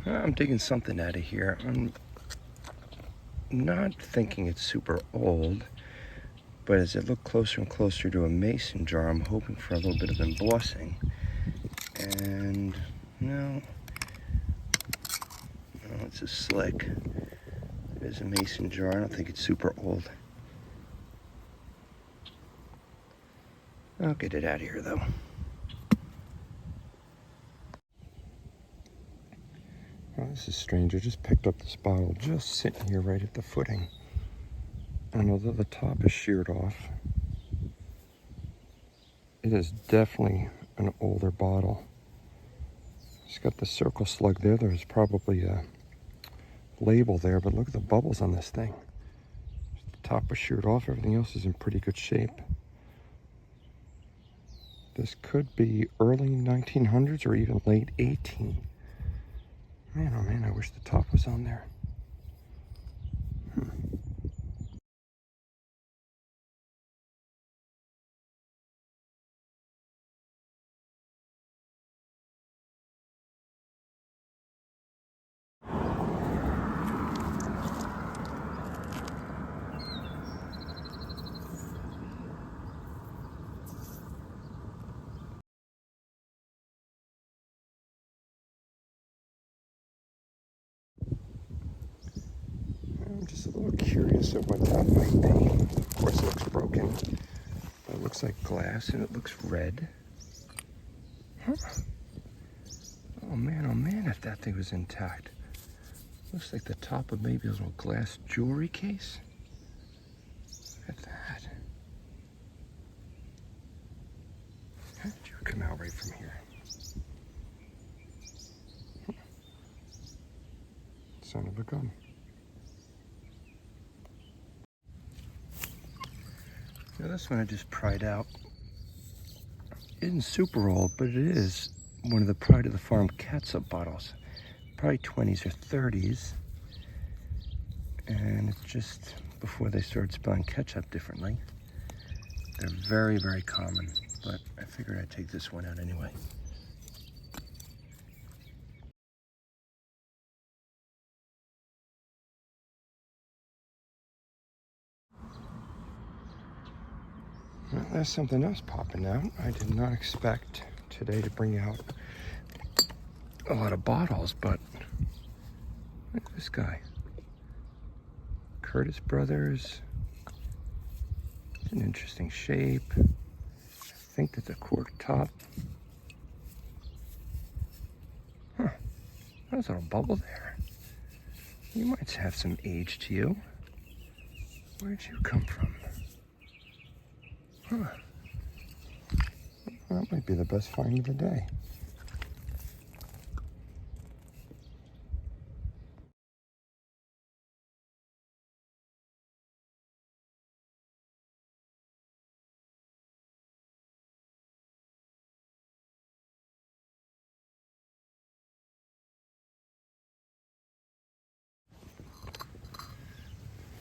I'm digging something out of here. I'm not thinking it's super old, but as I look closer and closer to a mason jar, I'm hoping for a little bit of embossing. And no, it's a slick. It is a mason jar. I don't think it's super old. I'll get it out of here though. Oh, this is strange. I just picked up this bottle just sitting here right at the footing. And although the top is sheared off, it is definitely an older bottle. It's got the circle slug there. There's probably a label there, but look at the bubbles on this thing. The top was sheared off. Everything else is in pretty good shape. This could be early 1900s or even late 18. Man, oh man, I wish the top was on there. I'm just a little curious of what that might be. Of course, it looks broken. But it looks like glass and it looks red. Huh. Oh man, if that thing was intact. Looks like the top of maybe a little glass jewelry case. Look at that. How did you come out right from here? Son of a gun. Now this one I just pried out. Isn't super old, but it is one of the Pride of the Farm catsup bottles. Probably 20s or 30s. And it's just before they started spelling ketchup differently. They're very, very common, but I figured I'd take this one out anyway. Well, there's something else popping out. I did not expect today to bring out a lot of bottles, but look at this guy. Curtis Brothers. It's an interesting shape. I think that's a cork top. Huh. There's a little bubble there. You might have some age to you. Where'd you come from? Huh. Well, that might be the best find of the day.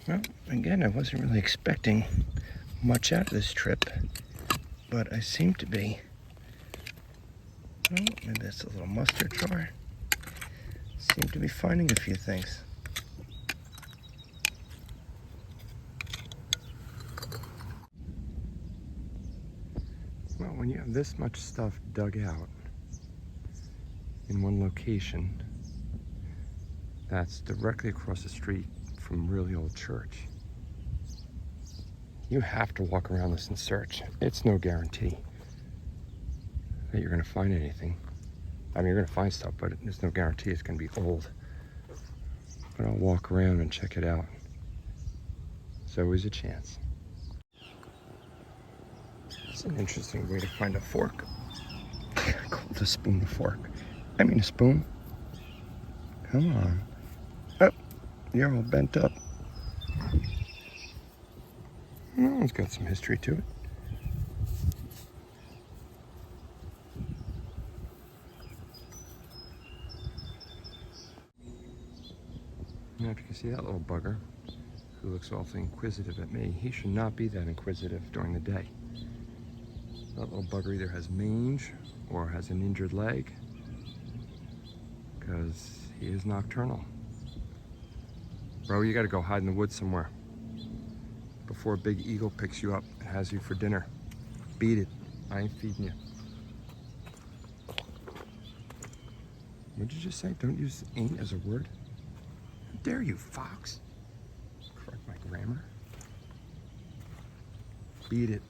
Well, again, I wasn't really expecting much out of this trip, but I seem to be. Oh, maybe that's a little mustard jar. Seem to be finding a few things. Well, when you have this much stuff dug out in one location, that's directly across the street from really old church, you have to walk around this and search. It's no guarantee that you're going to find anything. I mean, you're going to find stuff, but there's no guarantee it's going to be old. But I'll walk around and check it out. There's always a chance. It's an interesting way to find a fork. I called a spoon a fork. I mean a spoon. Come on. Oh, you're all bent up. Well, it's got some history to it. Now, if you can see that little bugger who looks awfully inquisitive at me, he should not be that inquisitive during the day. That little bugger either has mange or has an injured leg, because He is nocturnal. Bro, you gotta go hide in the woods somewhere before a big eagle picks you up and has you for dinner. Beat it. I ain't feeding you. What did you just say? Don't use ain't as a word? How dare you, fox? Correct my grammar. Beat it.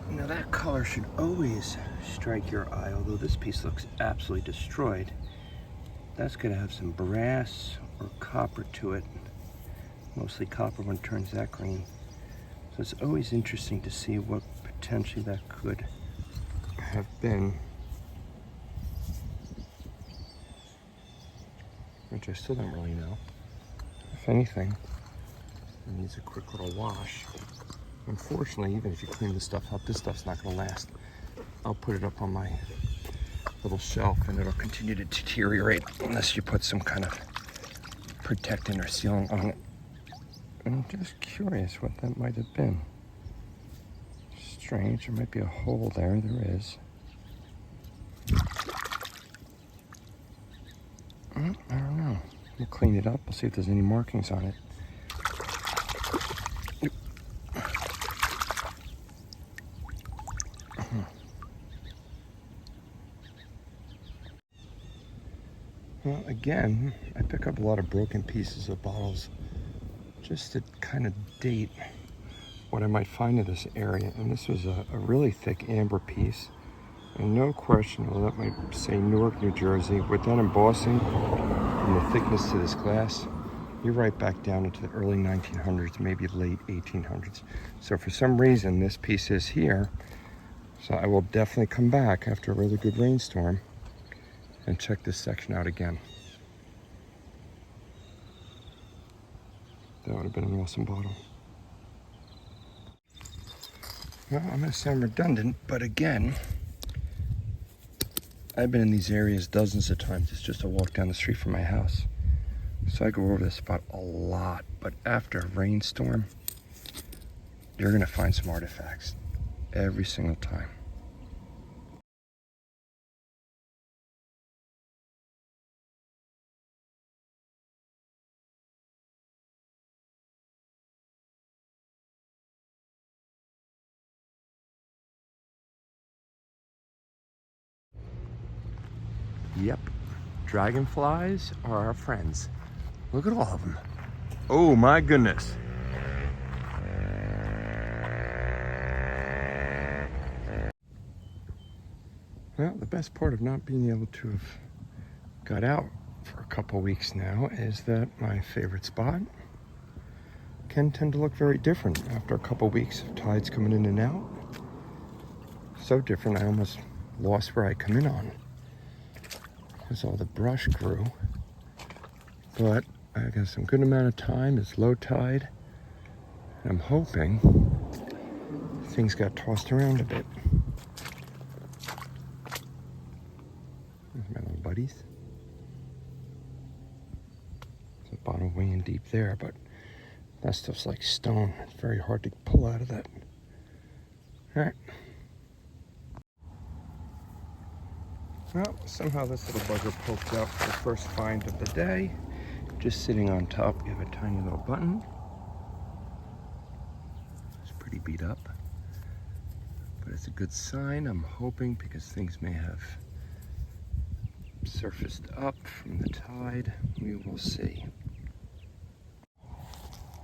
Now that color should always strike your eye, although this piece looks absolutely destroyed. That's gonna have some brass or copper to it. Mostly copper when it turns that green. So it's always interesting to see what potentially that could have been. Which I still don't really know. If anything, it needs a quick little wash. Unfortunately, even if you clean this stuff up, this stuff's not gonna last. I'll put it up on my little shelf and it'll continue to deteriorate unless you put some kind of protectant or sealant on it. I'm just curious what that might have been. Strange, there might be a hole there. There is. I don't know. We'll clean it up. We'll see if there's any markings on it. Well, again, I pick up a lot of broken pieces of bottles just to kind of date what I might find in this area. And this was a really thick amber piece. And no question, well, that might say Newark, New Jersey. With that embossing and the thickness to this glass, you're right back down into the early 1900s, maybe late 1800s. So for some reason, this piece is here. So I will definitely come back after a really good rainstorm and check this section out again. That would have been an awesome bottle. Well, I'm gonna sound redundant, but again, I've been in these areas dozens of times. It's just a walk down the street from my house. So I go over this spot a lot, but after a rainstorm, you're gonna find some artifacts every single time. Yep, dragonflies are our friends. Look at all of them. Oh my goodness. Well, the best part of not being able to have got out for a couple weeks now is that my favorite spot can tend to look very different after a couple weeks of tides coming in and out. So different, I almost lost where I come in on as all the brush grew. But I got some good amount of time. It's low tide. I'm hoping things got tossed around a bit. There's my little buddies. There's a bottle way in deep there, but that stuff's like stone. It's very hard to pull out of that. All right. Well, somehow this little bugger poked out for the first find of the day. Just sitting on top, you have a tiny little button. It's pretty beat up, but it's a good sign, I'm hoping, because things may have surfaced up from the tide. We will see.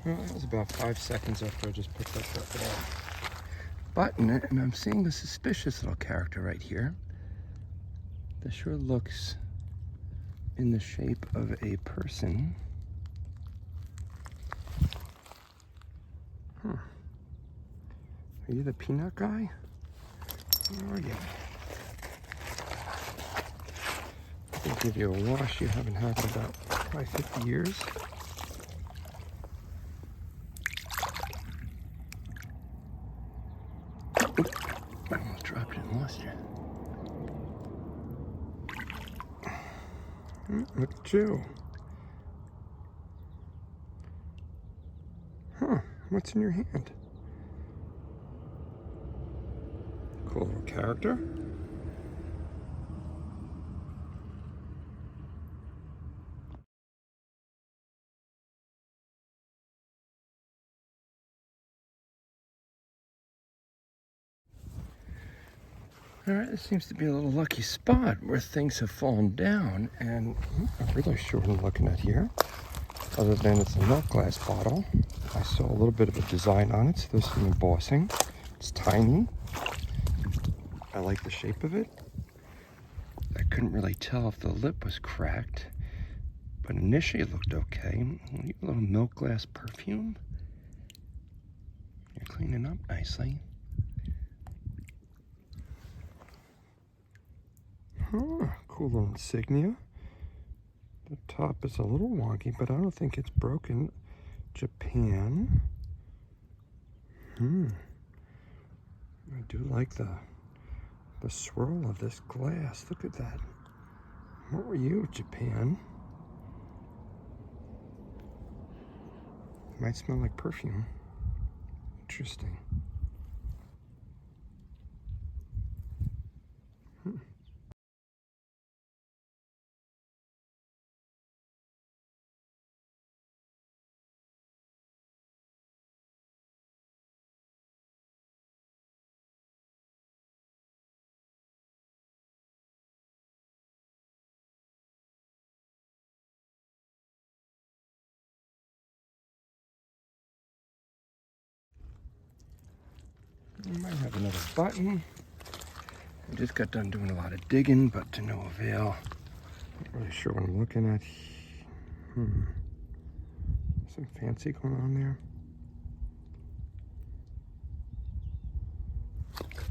Well, that was about 5 seconds after I just picked up that little button, and I'm seeing the suspicious little character right here. This sure looks in the shape of a person. Huh. Are you the peanut guy? Where are you? I'll give you a wash you haven't had in about probably 50 years. Oop, I almost dropped it and lost you. Look at you. Huh, what's in your hand? Cool little character. All right, this seems to be a little lucky spot where things have fallen down, and I'm not really sure what I'm looking at here, other than it's a milk glass bottle. I saw a little bit of a design on it, so there's some embossing. It's tiny. I like the shape of it. I couldn't really tell if the lip was cracked, but initially it looked okay. A little milk glass perfume. You're cleaning up nicely. Huh, cool little insignia. The top is a little wonky, but I don't think it's broken. Japan. I do like the swirl of this glass. Look at that. What were you, Japan? Might smell like perfume. Interesting. I might have another button. I just got done doing a lot of digging, but to no avail. Not really sure what I'm looking at. Something fancy going on there.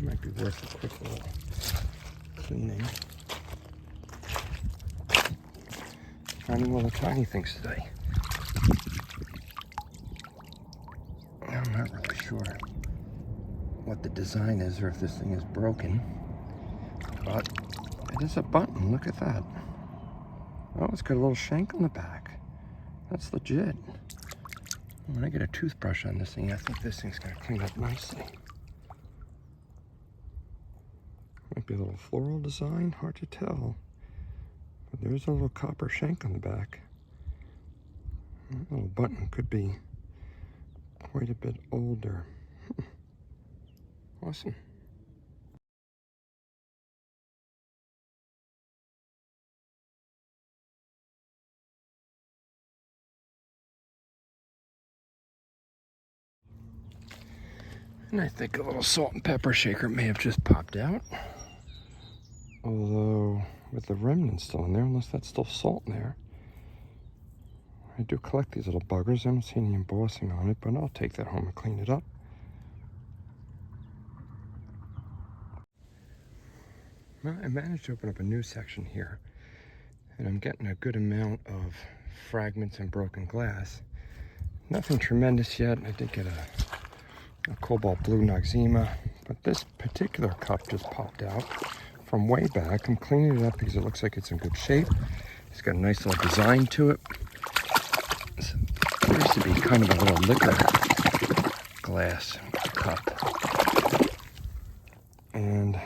Might be worth a quick little cleaning. Finding little tiny things today. I'm not really sure what the design is or if this thing is broken, but it is a button. Look at that. Oh, it's got a little shank on the back. That's legit. When I get a toothbrush on this thing, I think this thing's gonna clean up nicely. Might be a little floral design, hard to tell. But there's a little copper shank on the back. That little button could be quite a bit older. Awesome. And I think a little salt and pepper shaker may have just popped out. Although, with the remnants still in there, unless that's still salt in there. I do collect these little buggers. I don't see any embossing on it, but I'll take that home and clean it up. Well, I managed to open up a new section here, and I'm getting a good amount of fragments and broken glass. Nothing tremendous yet. I did get a cobalt blue Noxzema, but this particular cup just popped out from way back. I'm cleaning it up because it looks like it's in good shape. It's got a nice little design to it. This appears to be kind of a little liquor glass cup. And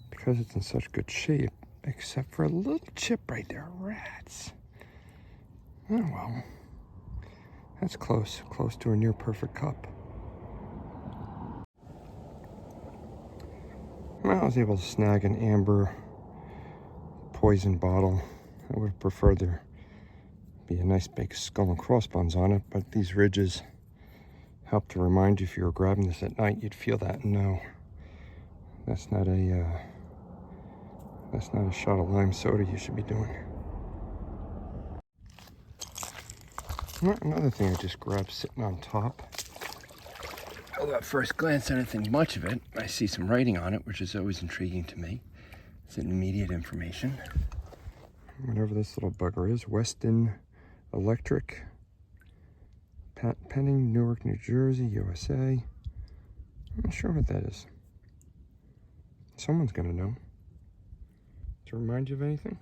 because it's in such good shape, except for a little chip right there, rats. Oh well, that's close to a near perfect cup. Well, I was able to snag an amber poison bottle. I would have preferred there be a nice big skull and crossbones on it, but these ridges help to remind you if you were grabbing this at night, you'd feel that. No, that's not a shot of lime soda you should be doing. Another thing I just grabbed sitting on top. Although at first glance I didn't think much of it, I see some writing on it, which is always intriguing to me. It's an immediate information. Whatever this little bugger is, Weston Electric, Penning, Newark, New Jersey, USA. I'm not sure what that is. Someone's gonna know. To remind you of anything?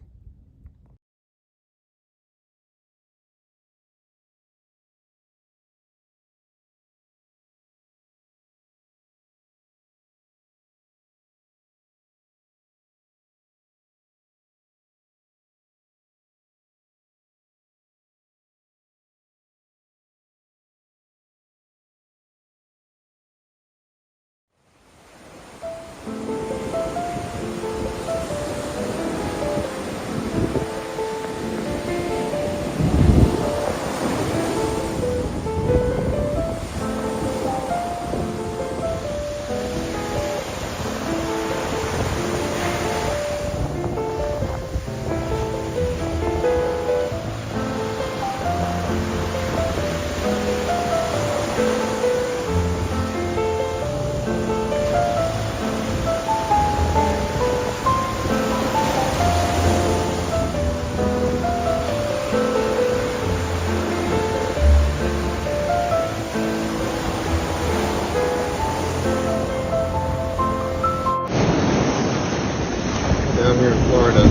Florida.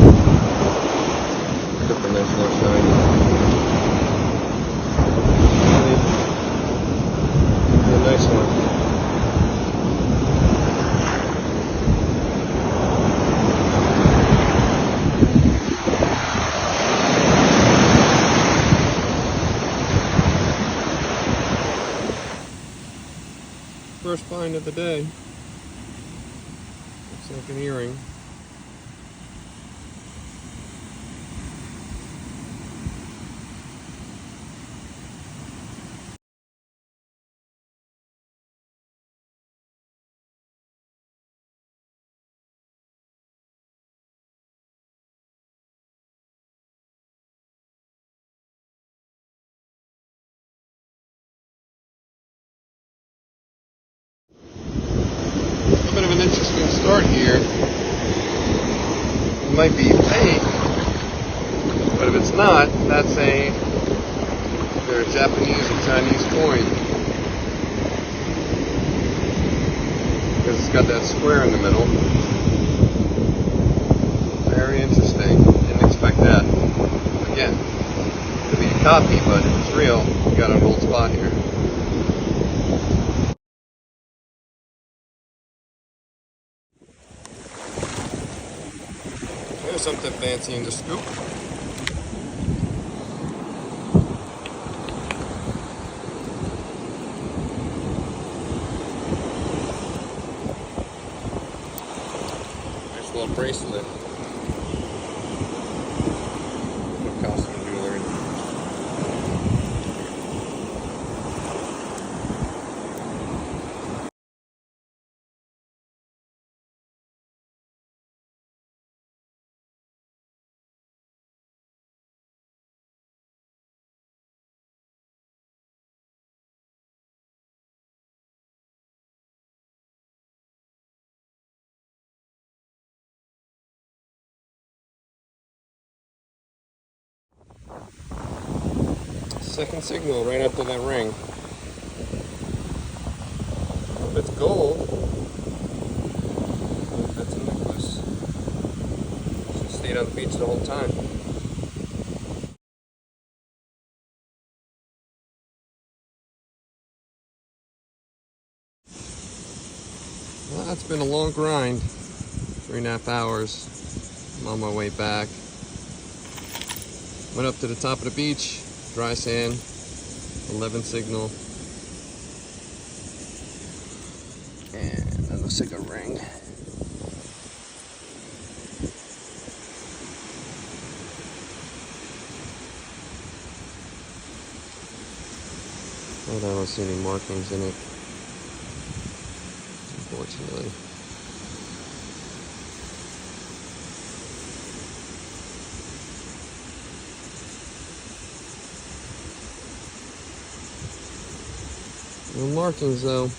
Look at the nice little shine. A nice one. First find of the day. Looks like an earring. A bit of an interesting start here. It might be fake, but if it's not, that's either a Japanese or Chinese coin. Because it's got that square in the middle. Very interesting. Didn't expect that. Again, could be a copy, but if it's real, you got an old spot here. There's something fancy in the scoop. Nice little bracelet. Little costume jewelry. Second signal right after that ring. If it's gold, that's a necklace. Should stayed on the beach the whole time. Well, that's been a long grind. 3.5 hours. I'm on my way back. Went up to the top of the beach. Dry sand, 11 signal, and that looks like a ring. I don't see any markings in it, unfortunately. No markings though.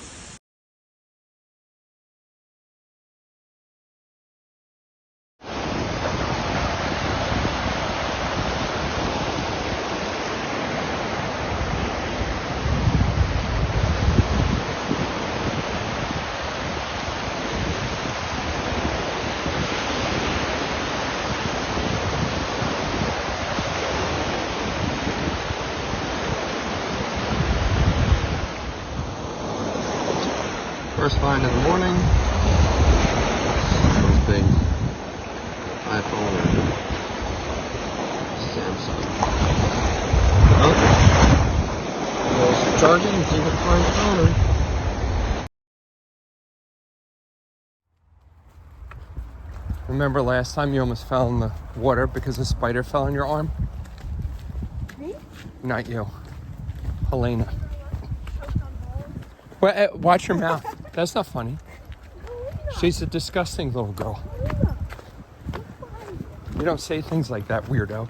First find in the morning. Those big iPhone or Samsung. Okay. We'll charge it and see if we can find the owner. Remember last time you almost fell in the water because a spider fell in your arm? Me? Not you. Helena. Well, watch your mouth. That's not funny. She's a disgusting little girl. You don't say things like that, weirdo.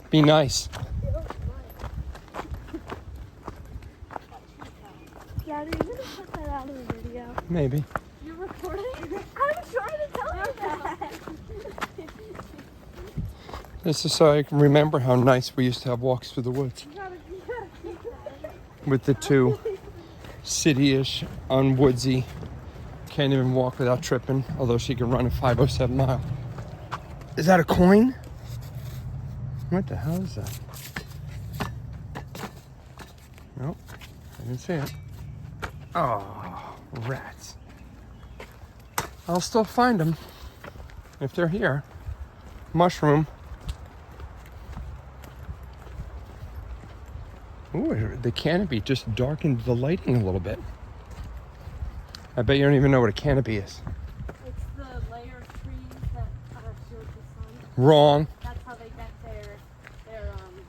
Be nice. Dad, are you going to put that out of the video? Maybe. You're recording? I'm trying to tell you that. This is so I can remember how nice we used to have walks through the woods. You gotta keep that. With the two city-ish, unwoodsy. Can't even walk without tripping, although she can run a 507 mile. Is that a coin? What the hell is that? Nope, I didn't see it. Oh, rats. I'll still find them if they're here. Mushroom. Ooh, the canopy just darkened the lighting a little bit. I bet you don't even know what a canopy is. It's the layer of trees that shield the sun. Wrong. That's how they get their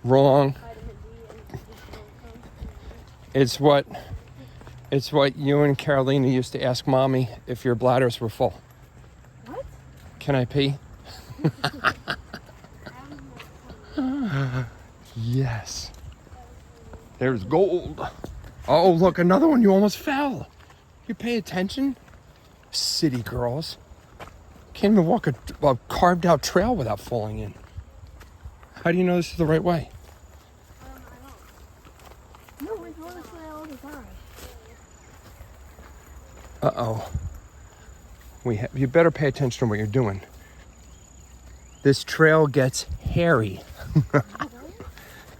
Wrong. vitamin D and It's what you and Carolina used to ask Mommy if your bladders were full. What? Can I pee? Yes. There's gold. Oh, look, another one. You almost fell. You pay attention? City girls. Can't even walk a carved out trail without falling in. How do you know this is the right way? I don't. No, we go this way all the time. Uh-oh. You better pay attention to what you're doing. This trail gets hairy.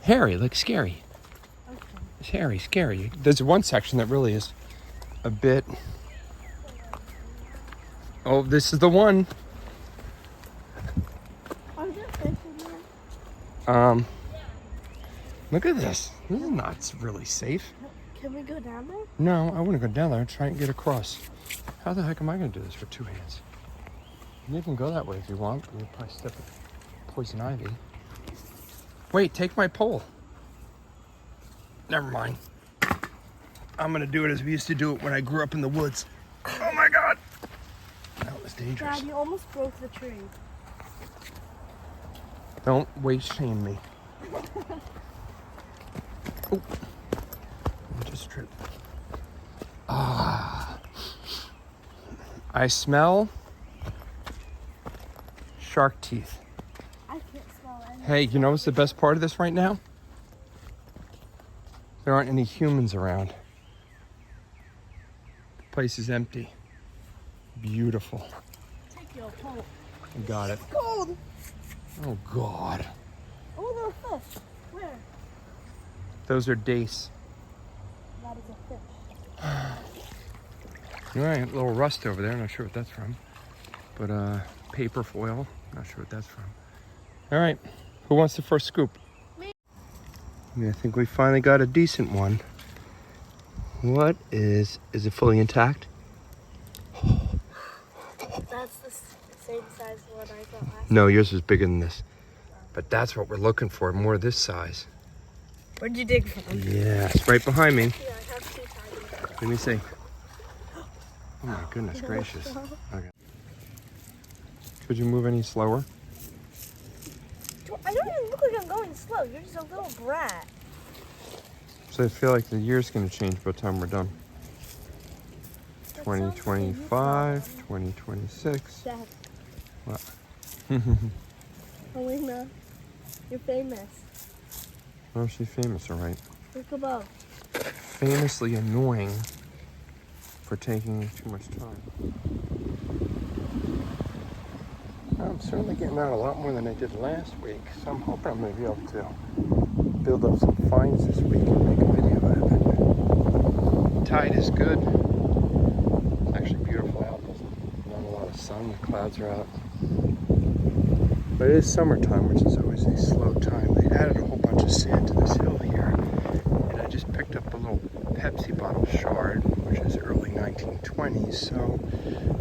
Hairy, like scary. Okay. It's hairy, scary. There's one section that really is a bit... Oh, this is the one. Are there fish in there? Look at this. This is not really safe. Can we go down there? No, I want to go down there and try and get across. How the heck am I going to do this for two hands? You can go that way if you want. You'll probably step in poison ivy. Wait, take my pole. Never mind. I'm going to do it as we used to do it when I grew up in the woods. Oh my God. That was dangerous. Dad, you almost broke the tree. Don't waste shame me. Oh, I just tripped. Ah, I smell shark teeth. I can't smell anything. Hey, you know what's the best part of this right now? There aren't any humans around. The place is empty. Beautiful. Take your pole. Got it. It's cold. Oh God. Oh, there are fish. Where? Those are dace. That is a fish. All right, a little rust over there. Not sure what that's from. But paper foil. Not sure what that's from. All right, who wants the first scoop? Me. I think we finally got a decent one. What is it fully intact? That's the same size one I got last No, yours is bigger than this. But that's what we're looking for, more this size. Where'd you dig from? Yeah, it's right behind me. Yeah, I have two tiny ones. Let me see. Oh my goodness gracious. Okay. Could you move any slower? I don't even look like I'm going slow. You're just a little brat. So I feel like the year's going to change by the time we're done. That sounds 2025, good. 2026. Dad, What? Elena, you're famous. Oh, she's famous, all right. Look above. Famously annoying for taking too much time. I'm certainly getting out a lot more than I did last week, so I'm hoping I'm going to be able to build up some finds this week and make a video out of it. Tide is good. It's actually beautiful out. There's not a lot of sun. The clouds are out. But it is summertime, which is always a slow time. They added a whole bunch of sand to this hill here. And I just picked up a little Pepsi bottle shard, which is early 1920s. So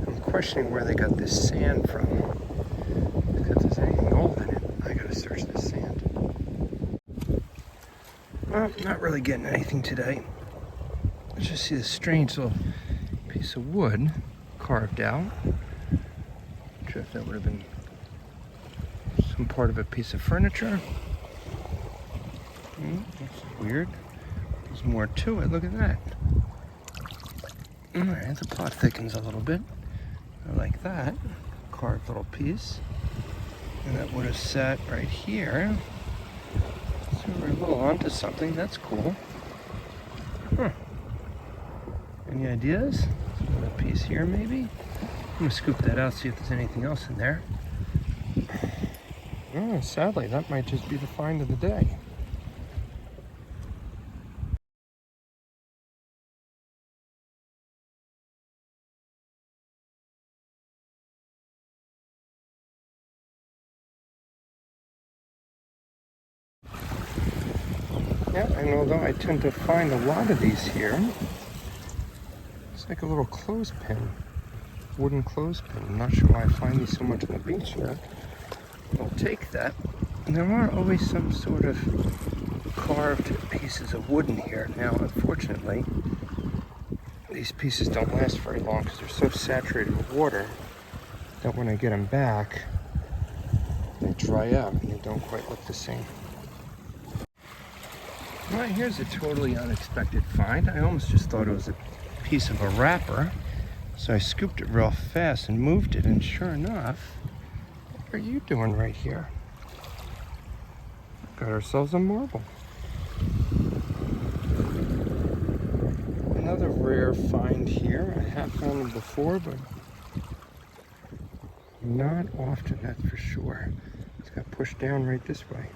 I'm questioning where they got this sand from. If there's anything old in it, I gotta search this sand. Well, not really getting anything today. I just see this strange little piece of wood carved out. Not sure if that would have been some part of a piece of furniture. That's weird. There's more to it. Look at that. All right, the plot thickens a little bit. I like that. Carved little piece. And that would have sat right here. So we're a little onto something. That's cool. Huh. Any ideas? Another piece here, maybe? I'm gonna scoop that out, see if there's anything else in there. Oh, sadly, that might just be the find of the day. Yeah, and although I tend to find a lot of these here, it's like a little clothespin, wooden clothespin. I'm not sure why I find these so much on the beach here. I'll take that. And there are always some sort of carved pieces of wood in here. Now, unfortunately, these pieces don't last very long because they're so saturated with water that when I get them back, they dry out and they don't quite look the same. Well, here's a totally unexpected find. I almost just thought it was a piece of a wrapper. So I scooped it real fast and moved it, and sure enough, what are you doing right here? Got ourselves a marble. Another rare find here. I have found them before, but not often, that's for sure. It's got pushed down right this way.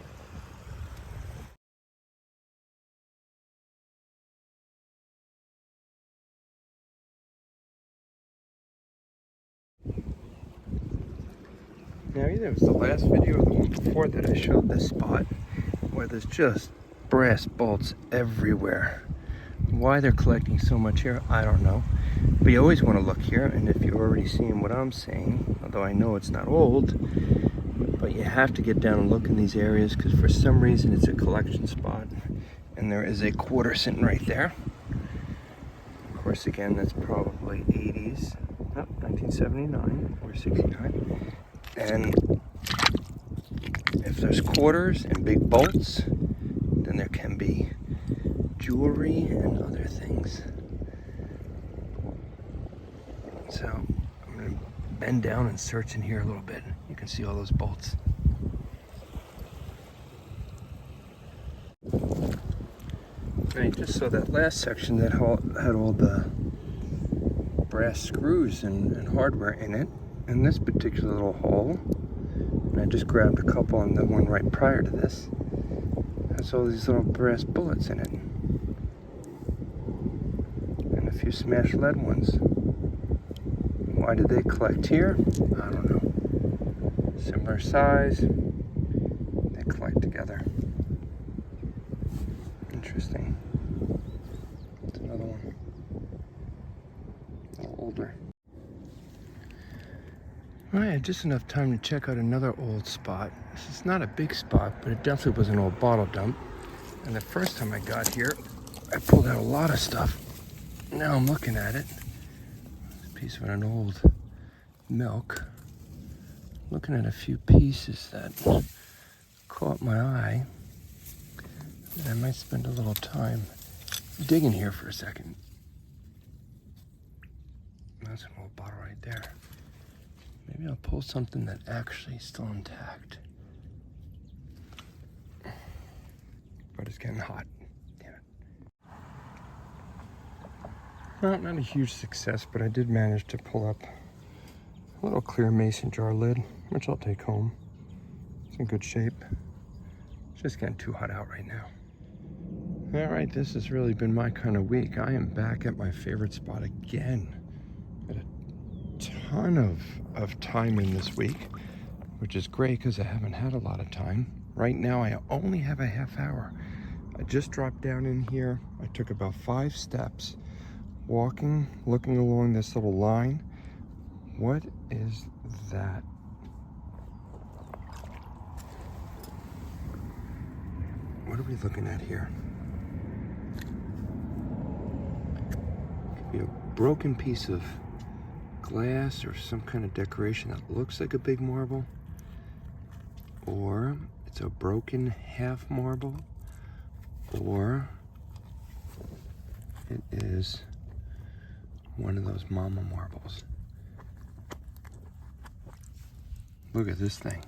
Now, either it was the last video or the one before that I showed this spot where there's just brass bolts everywhere. Why they're collecting so much here, I don't know. But you always want to look here, and if you're already seeing what I'm saying, although I know it's not old, but you have to get down and look in these areas because for some reason it's a collection spot. And there is a quarter sitting right there. Of course, again, that's probably 80s, no, 1979 or 69. And if there's quarters and big bolts, then there can be jewelry and other things. So I'm going to bend down and search in here a little bit. You can see all those bolts. I just saw that last section that had all the brass screws and hardware in it. In this particular little hole, and I just grabbed a couple on the one right prior to this, has all these little brass bullets in it. And a few smashed lead ones. Why did they collect here? I don't know. Similar size, they collect together. Interesting. That's another one. A little older. I had just enough time to check out another old spot. This is not a big spot, but it definitely was an old bottle dump. And the first time I got here, I pulled out a lot of stuff. Now I'm looking at it. It's a piece of an old milk. Looking at a few pieces that caught my eye. And I might spend a little time digging here for a second. That's an old bottle right there. Maybe I'll pull something that actually is still intact. But it's getting hot. Damn it. Well, not a huge success, but I did manage to pull up a little clear mason jar lid, which I'll take home. It's in good shape. It's just getting too hot out right now. All right, this has really been my kind of week. I am back at my favorite spot again. Had a ton of time in this week, which is great because I haven't had a lot of time. Right now, I only have a half hour. I just dropped down in here. I took about 5 steps, walking, looking along this little line. What is that? What are we looking at here? Could be a broken piece of glass or some kind of decoration that looks like a big marble, or it's a broken half marble, or it is one of those mama marbles. Look at this thing.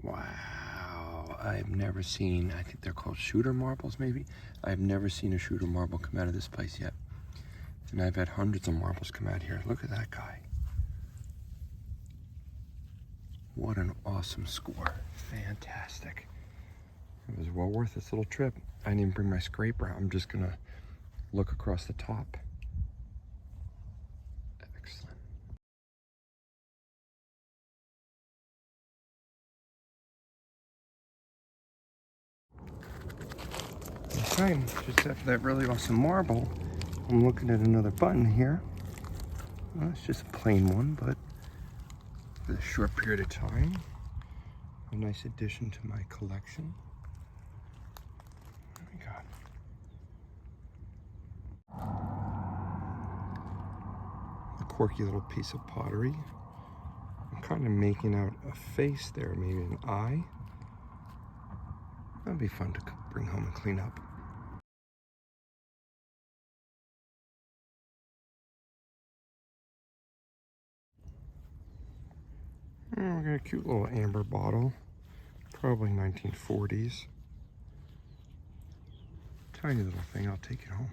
Wow. I've never seen, I think they're called shooter marbles maybe. I've never seen a shooter marble come out of this place yet. And I've had hundreds of marbles come out here. Look at that guy. What an awesome score. Fantastic. It was well worth this little trip. I didn't even bring my scraper. I'm just gonna look across the top. Excellent. Okay, just after that really awesome marble, I'm looking at another button here. Well, it's just a plain one, but for a short period of time, a nice addition to my collection. What do we got? A quirky little piece of pottery. I'm kind of making out a face there, maybe an eye. That'd be fun to bring home and clean up. Oh, we got a cute little amber bottle, probably 1940s. Tiny little thing, I'll take it home.